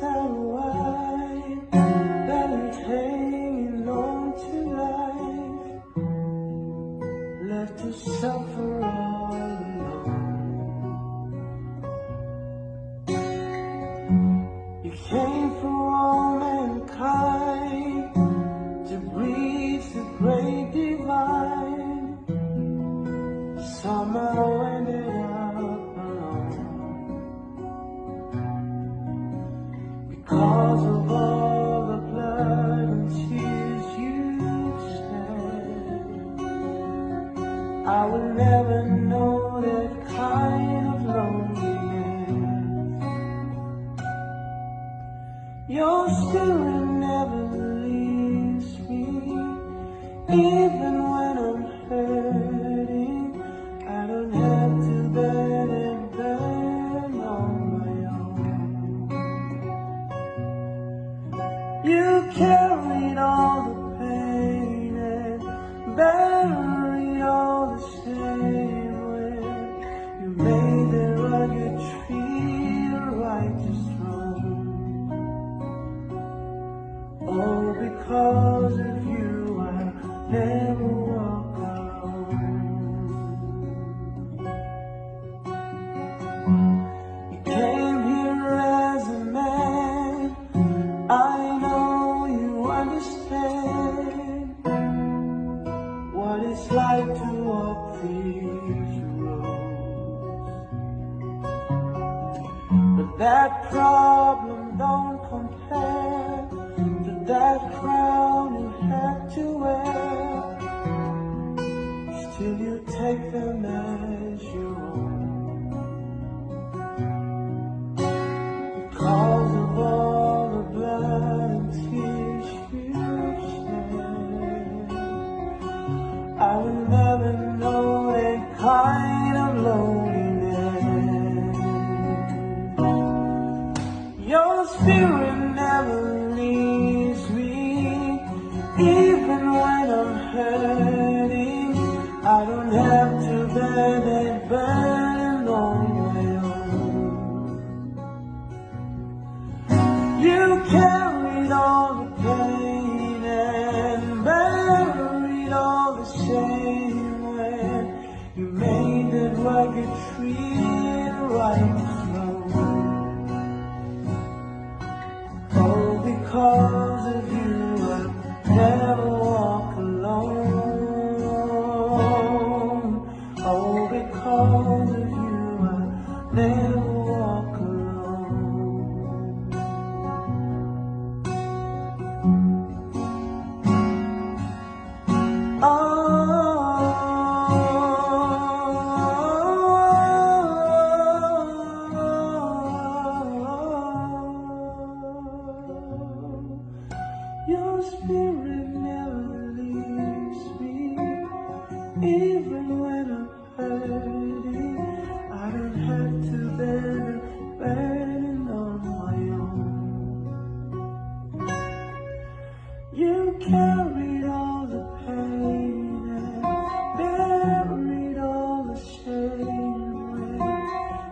that wide, barely hanging on to life, left to suffer all alone. You came for all mankind to breathe the great divine. Somehow ended up alone because of all the blood and tears you shed. I will never know that kind of loneliness. Your spirit never leaves me, even when I'm hurting. I don't have to bend and burn on my own. You carried all the pain and buried all the shame when you made the rugged tree a righteous throne. Oh, because of you I never walk alone. You came here as a man, I know you understand what it's like to walk these roads. But that problem don't compare to that crown you had to wear. Still you take them as your own. Because of all the blood and tears you shed, I will never know that kind of loneliness. Your spirit never leaves me, even when I'm hurting. I don't have to bend and burn on my own. You carried all the pain and buried all the shame when you made that rugged tree a righteous throne. Oh, because of you I never walk alone. Oh, because of you I never walk alone. Oh, your spirit never leaves me, even when I'm hurting. I don't have to bear the burden on my own. You carried all the pain and buried all the shame when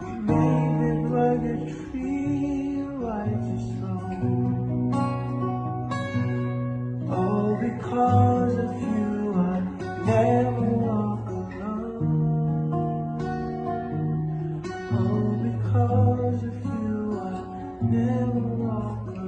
you made that rugged tree a righteous throne. Oh, because of you I never walk alone. Oh, because of you I never walk alone.